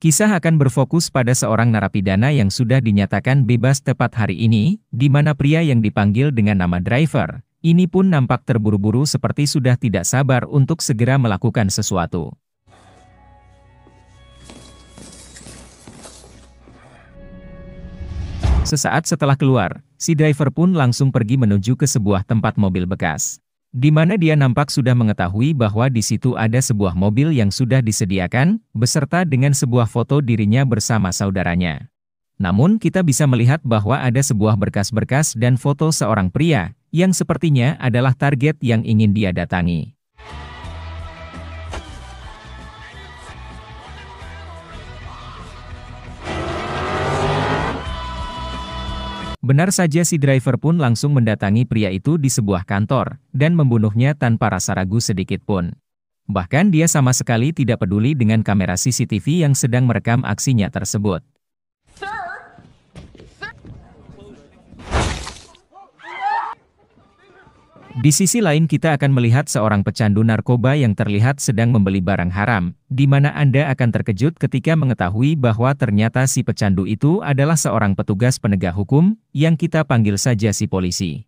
Kisah akan berfokus pada seorang narapidana yang sudah dinyatakan bebas tepat hari ini, di mana pria yang dipanggil dengan nama Driver, ini pun nampak terburu-buru seperti sudah tidak sabar untuk segera melakukan sesuatu. Sesaat setelah keluar, si driver pun langsung pergi menuju ke sebuah tempat mobil bekas. Di mana dia nampak sudah mengetahui bahwa di situ ada sebuah mobil yang sudah disediakan, beserta dengan sebuah foto dirinya bersama saudaranya. Namun kita bisa melihat bahwa ada sebuah berkas-berkas dan foto seorang pria, yang sepertinya adalah target yang ingin dia datangi. Benar saja si driver pun langsung mendatangi pria itu di sebuah kantor, dan membunuhnya tanpa rasa ragu sedikit pun. Bahkan dia sama sekali tidak peduli dengan kamera CCTV yang sedang merekam aksinya tersebut. Di sisi lain kita akan melihat seorang pecandu narkoba yang terlihat sedang membeli barang haram, di mana Anda akan terkejut ketika mengetahui bahwa ternyata si pecandu itu adalah seorang petugas penegak hukum, yang kita panggil saja si polisi.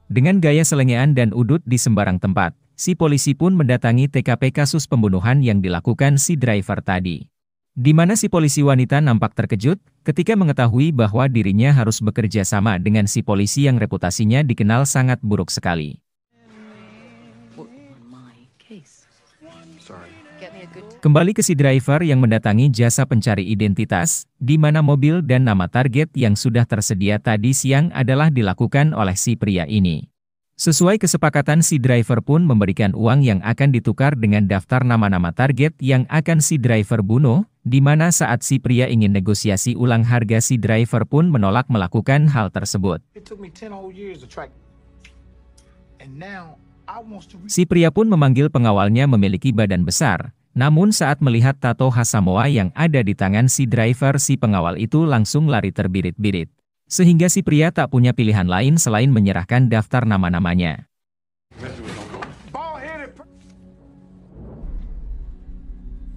Dengan gaya selengean dan udut di sembarang tempat, si polisi pun mendatangi TKP kasus pembunuhan yang dilakukan si driver tadi. Di mana si polisi wanita nampak terkejut ketika mengetahui bahwa dirinya harus bekerja sama dengan si polisi yang reputasinya dikenal sangat buruk sekali. Kembali ke si driver yang mendatangi jasa pencari identitas, di mana mobil dan nama target yang sudah tersedia tadi siang adalah dilakukan oleh si pria ini. Sesuai kesepakatan si driver pun memberikan uang yang akan ditukar dengan daftar nama-nama target yang akan si driver bunuh, di mana saat si pria ingin negosiasi ulang harga si driver pun menolak melakukan hal tersebut. Si pria pun memanggil pengawalnya memiliki badan besar, namun saat melihat tato khas Samoa yang ada di tangan si driver si pengawal itu langsung lari terbirit-birit. Sehingga si pria tak punya pilihan lain selain menyerahkan daftar nama-namanya.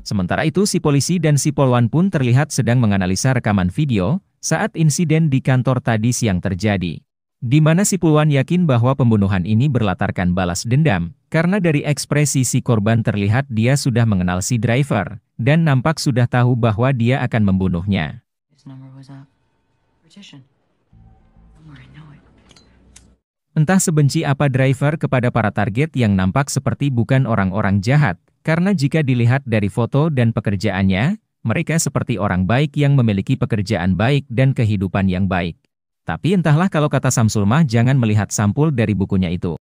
Sementara itu si polisi dan si polwan pun terlihat sedang menganalisa rekaman video saat insiden di kantor tadi siang terjadi. Di mana si polwan yakin bahwa pembunuhan ini berlatarkan balas dendam, karena dari ekspresi si korban terlihat dia sudah mengenal si driver, dan nampak sudah tahu bahwa dia akan membunuhnya. Entah sebenci apa driver kepada para target yang nampak seperti bukan orang-orang jahat, karena jika dilihat dari foto dan pekerjaannya, mereka seperti orang baik yang memiliki pekerjaan baik dan kehidupan yang baik. Tapi entahlah kalau kata Samsul mah jangan melihat sampul dari bukunya itu.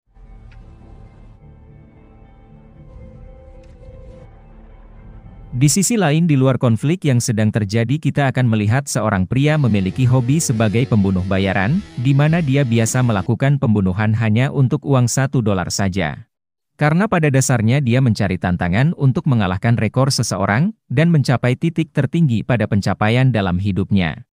Di sisi lain di luar konflik yang sedang terjadi kita akan melihat seorang pria memiliki hobi sebagai pembunuh bayaran, di mana dia biasa melakukan pembunuhan hanya untuk uang $1 saja. Karena pada dasarnya dia mencari tantangan untuk mengalahkan rekor seseorang, dan mencapai titik tertinggi pada pencapaian dalam hidupnya.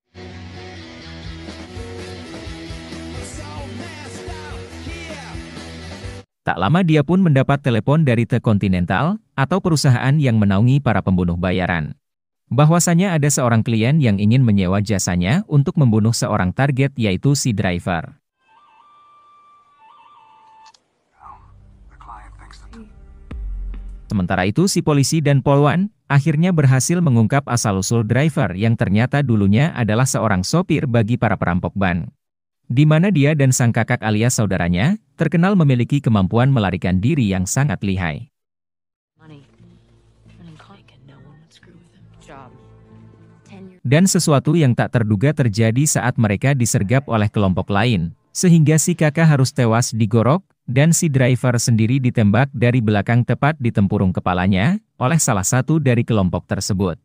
Tak lama dia pun mendapat telepon dari The Continental, atau perusahaan yang menaungi para pembunuh bayaran. Bahwasanya ada seorang klien yang ingin menyewa jasanya untuk membunuh seorang target yaitu si driver. Sementara itu si polisi dan polwan akhirnya berhasil mengungkap asal-usul driver yang ternyata dulunya adalah seorang sopir bagi para perampok ban. Di mana dia dan sang kakak alias saudaranya, terkenal memiliki kemampuan melarikan diri yang sangat lihai. Dan sesuatu yang tak terduga terjadi saat mereka disergap oleh kelompok lain, sehingga si kakak harus tewas digorok, dan si driver sendiri ditembak dari belakang tepat di tempurung kepalanya, oleh salah satu dari kelompok tersebut.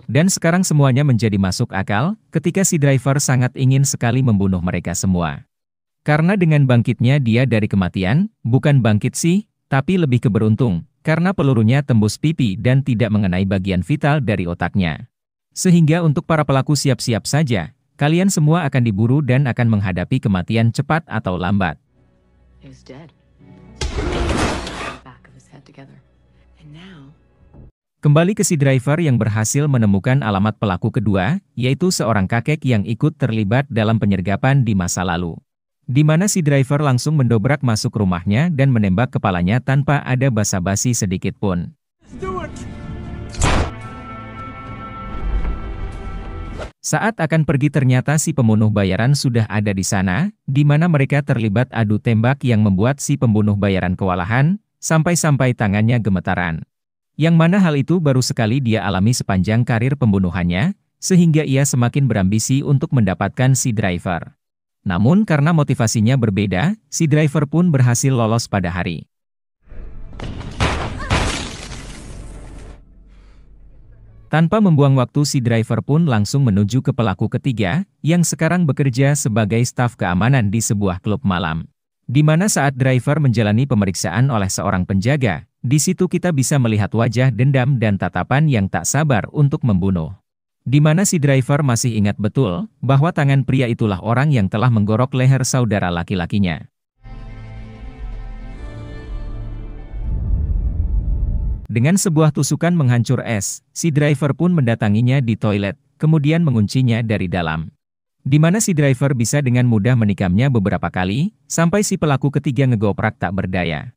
Dan sekarang semuanya menjadi masuk akal, ketika si driver sangat ingin sekali membunuh mereka semua. Karena dengan bangkitnya dia dari kematian, bukan bangkit sih, tapi lebih ke beruntung, karena pelurunya tembus pipi dan tidak mengenai bagian vital dari otaknya. Sehingga untuk para pelaku siap-siap saja, Kalian semua akan diburu dan akan menghadapi kematian cepat atau lambat. He's dead. Back of his head together. And now, Kembali ke si driver yang berhasil menemukan alamat pelaku kedua, yaitu seorang kakek yang ikut terlibat dalam penyergapan di masa lalu. Di mana si driver langsung mendobrak masuk rumahnya dan menembak kepalanya tanpa ada basa-basi sedikit pun. Saat akan pergi ternyata si pembunuh bayaran sudah ada di sana, di mana mereka terlibat adu tembak yang membuat si pembunuh bayaran kewalahan, sampai-sampai tangannya gemetaran. Yang mana hal itu baru sekali dia alami sepanjang karir pembunuhannya, sehingga ia semakin berambisi untuk mendapatkan si driver. Namun karena motivasinya berbeda, si driver pun berhasil lolos pada hari. Tanpa membuang waktu si driver pun langsung menuju ke pelaku ketiga, yang sekarang bekerja sebagai staf keamanan di sebuah klub malam. Di mana saat driver menjalani pemeriksaan oleh seorang penjaga, di situ kita bisa melihat wajah dendam dan tatapan yang tak sabar untuk membunuh. Di mana si driver masih ingat betul, bahwa tangan pria itulah orang yang telah menggorok leher saudara laki-lakinya. Dengan sebuah tusukan menghancur es, si driver pun mendatanginya di toilet, kemudian menguncinya dari dalam. Di mana si driver bisa dengan mudah menikamnya beberapa kali, sampai si pelaku ketiga ngegoprak tak berdaya.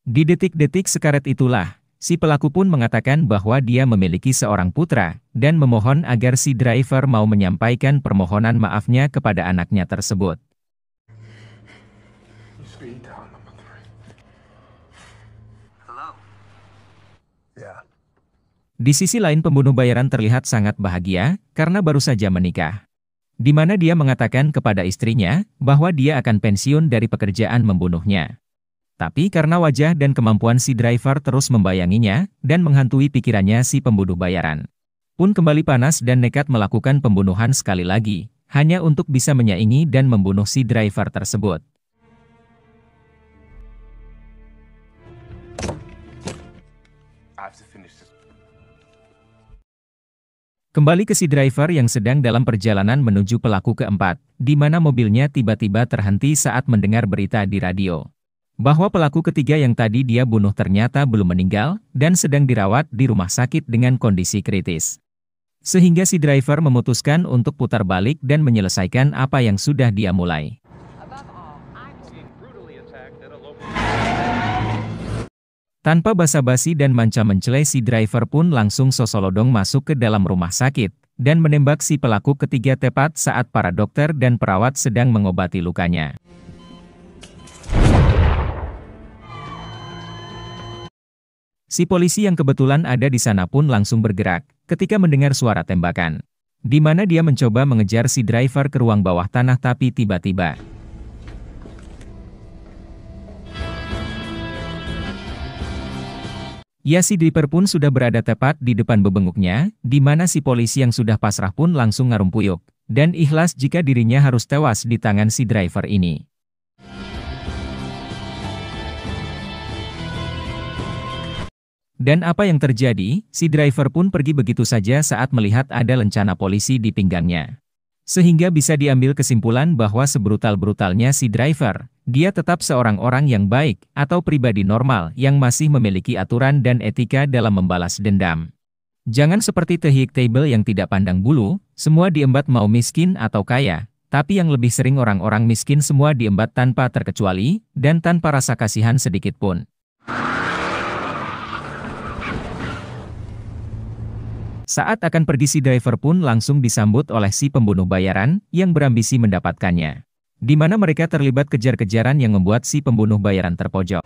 Di detik-detik sekarat itulah, si pelaku pun mengatakan bahwa dia memiliki seorang putra, dan memohon agar si driver mau menyampaikan permohonan maafnya kepada anaknya tersebut. Di sisi lain pembunuh bayaran terlihat sangat bahagia, karena baru saja menikah. Di mana dia mengatakan kepada istrinya, bahwa dia akan pensiun dari pekerjaan membunuhnya. Tapi karena wajah dan kemampuan si driver terus membayanginya, dan menghantui pikirannya si pembunuh bayaran pun kembali panas dan nekat melakukan pembunuhan sekali lagi, hanya untuk bisa menyaingi dan membunuh si driver tersebut. Kembali ke si driver yang sedang dalam perjalanan menuju pelaku keempat, di mana mobilnya tiba-tiba terhenti saat mendengar berita di radio. Bahwa pelaku ketiga yang tadi dia bunuh ternyata belum meninggal, dan sedang dirawat di rumah sakit dengan kondisi kritis. Sehingga si driver memutuskan untuk putar balik dan menyelesaikan apa yang sudah dia mulai. Tanpa basa-basi dan manca-mencele si driver pun langsung sosolodong masuk ke dalam rumah sakit, dan menembak si pelaku ketiga tepat saat para dokter dan perawat sedang mengobati lukanya. Si polisi yang kebetulan ada di sana pun langsung bergerak, ketika mendengar suara tembakan. Di mana dia mencoba mengejar si driver ke ruang bawah tanah tapi tiba-tiba si driver pun sudah berada tepat di depan bebenguknya, di mana si polisi yang sudah pasrah pun langsung ngarumpuyuk, dan ikhlas jika dirinya harus tewas di tangan si driver ini. Dan apa yang terjadi, si driver pun pergi begitu saja saat melihat ada lencana polisi di pinggangnya. Sehingga bisa diambil kesimpulan bahwa sebrutal-brutalnya si driver, dia tetap seorang orang yang baik, atau pribadi normal yang masih memiliki aturan dan etika dalam membalas dendam. Jangan seperti The Hig Table yang tidak pandang bulu, semua diembat mau miskin atau kaya, tapi yang lebih sering orang-orang miskin semua diembat tanpa terkecuali, dan tanpa rasa kasihan sedikit pun. Saat akan pergi si driver pun langsung disambut oleh si pembunuh bayaran yang berambisi mendapatkannya. Di mana mereka terlibat kejar-kejaran yang membuat si pembunuh bayaran terpojok.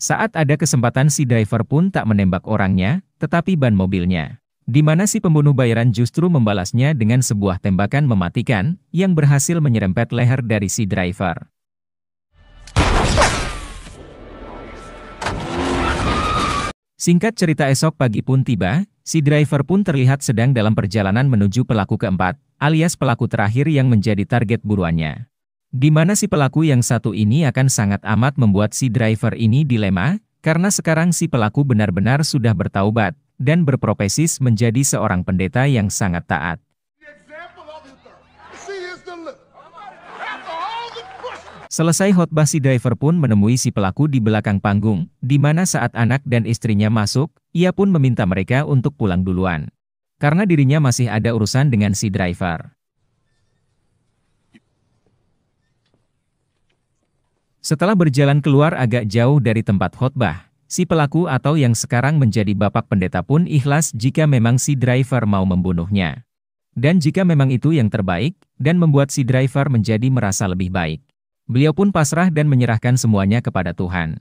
Saat ada kesempatan si driver pun tak menembak orangnya, tetapi ban mobilnya. Di mana si pembunuh bayaran justru membalasnya dengan sebuah tembakan mematikan, yang berhasil menyerempet leher dari si driver. Singkat cerita esok pagi pun tiba, si driver pun terlihat sedang dalam perjalanan menuju pelaku keempat, alias pelaku terakhir yang menjadi target buruannya. Di mana si pelaku yang satu ini akan sangat amat membuat si driver ini dilema, karena sekarang si pelaku benar-benar sudah bertaubat, dan berprofesi menjadi seorang pendeta yang sangat taat. Selesai khotbah, si driver pun menemui si pelaku di belakang panggung, di mana saat anak dan istrinya masuk, ia pun meminta mereka untuk pulang duluan. Karena dirinya masih ada urusan dengan si driver. Setelah berjalan keluar agak jauh dari tempat khotbah, si pelaku atau yang sekarang menjadi bapak pendeta pun ikhlas jika memang si driver mau membunuhnya. Dan jika memang itu yang terbaik, dan membuat si driver menjadi merasa lebih baik. Beliau pun pasrah dan menyerahkan semuanya kepada Tuhan.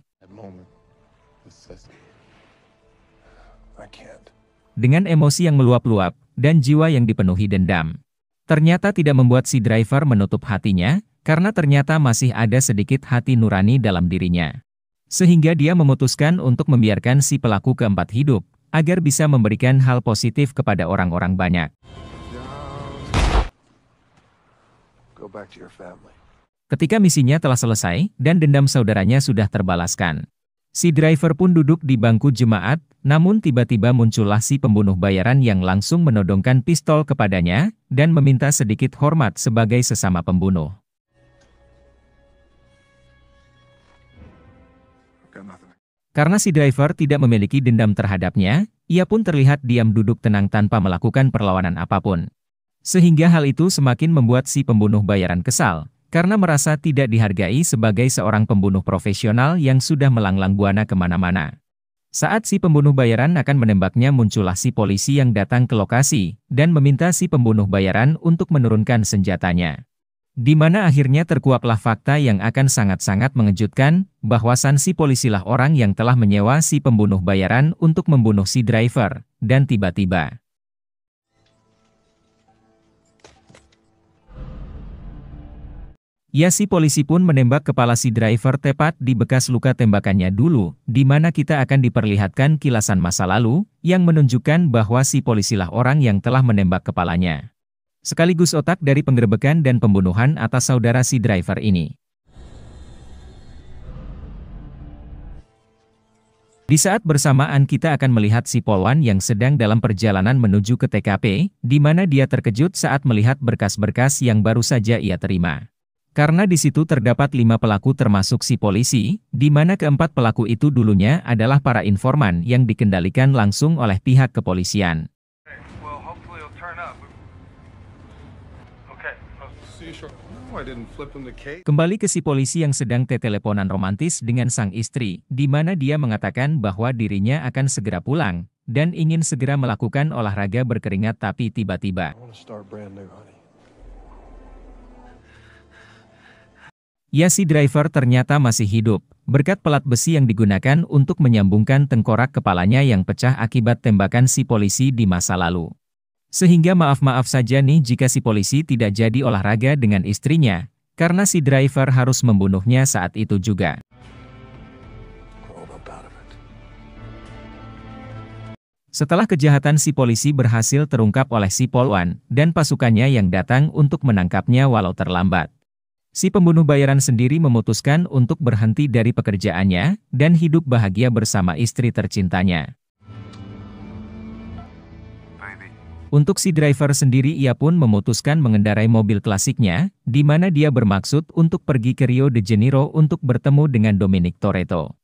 Dengan emosi yang meluap-luap, dan jiwa yang dipenuhi dendam. Ternyata tidak membuat si driver menutup hatinya, karena ternyata masih ada sedikit hati nurani dalam dirinya. Sehingga dia memutuskan untuk membiarkan si pelaku keempat hidup, agar bisa memberikan hal positif kepada orang-orang banyak. Ketika misinya telah selesai, dan dendam saudaranya sudah terbalaskan. Si driver pun duduk di bangku jemaat, namun tiba-tiba muncullah si pembunuh bayaran yang langsung menodongkan pistol kepadanya, dan meminta sedikit hormat sebagai sesama pembunuh. Karena si driver tidak memiliki dendam terhadapnya, ia pun terlihat diam duduk tenang tanpa melakukan perlawanan apapun. Sehingga hal itu semakin membuat si pembunuh bayaran kesal, karena merasa tidak dihargai sebagai seorang pembunuh profesional yang sudah melanglang buana kemana-mana. Saat si pembunuh bayaran akan menembaknya, muncullah si polisi yang datang ke lokasi, dan meminta si pembunuh bayaran untuk menurunkan senjatanya. Di mana akhirnya terkuaklah fakta yang akan sangat-sangat mengejutkan, bahwasan si polisilah orang yang telah menyewa si pembunuh bayaran untuk membunuh si driver, dan tiba-tiba si polisi pun menembak kepala si driver tepat di bekas luka tembakannya dulu, di mana kita akan diperlihatkan kilasan masa lalu, yang menunjukkan bahwa si polisilah orang yang telah menembak kepalanya. Sekaligus otak dari penggerebekan dan pembunuhan atas saudara si driver ini. Di saat bersamaan kita akan melihat si polwan yang sedang dalam perjalanan menuju ke TKP, di mana dia terkejut saat melihat berkas-berkas yang baru saja ia terima. Karena di situ terdapat 5 pelaku termasuk si polisi, di mana keempat pelaku itu dulunya adalah para informan yang dikendalikan langsung oleh pihak kepolisian. Kembali ke si polisi yang sedang teleponan romantis dengan sang istri, di mana dia mengatakan bahwa dirinya akan segera pulang, dan ingin segera melakukan olahraga berkeringat, tapi tiba-tiba si driver ternyata masih hidup, berkat pelat besi yang digunakan untuk menyambungkan tengkorak kepalanya yang pecah akibat tembakan si polisi di masa lalu. Sehingga maaf-maaf saja nih jika si polisi tidak jadi olahraga dengan istrinya, karena si driver harus membunuhnya saat itu juga. Setelah kejahatan si polisi berhasil terungkap oleh si polwan, dan pasukannya yang datang untuk menangkapnya walau terlambat. Si pembunuh bayaran sendiri memutuskan untuk berhenti dari pekerjaannya, dan hidup bahagia bersama istri tercintanya. Untuk si driver sendiri, ia pun memutuskan mengendarai mobil klasiknya, di mana dia bermaksud untuk pergi ke Rio de Janeiro untuk bertemu dengan Dominic Toretto.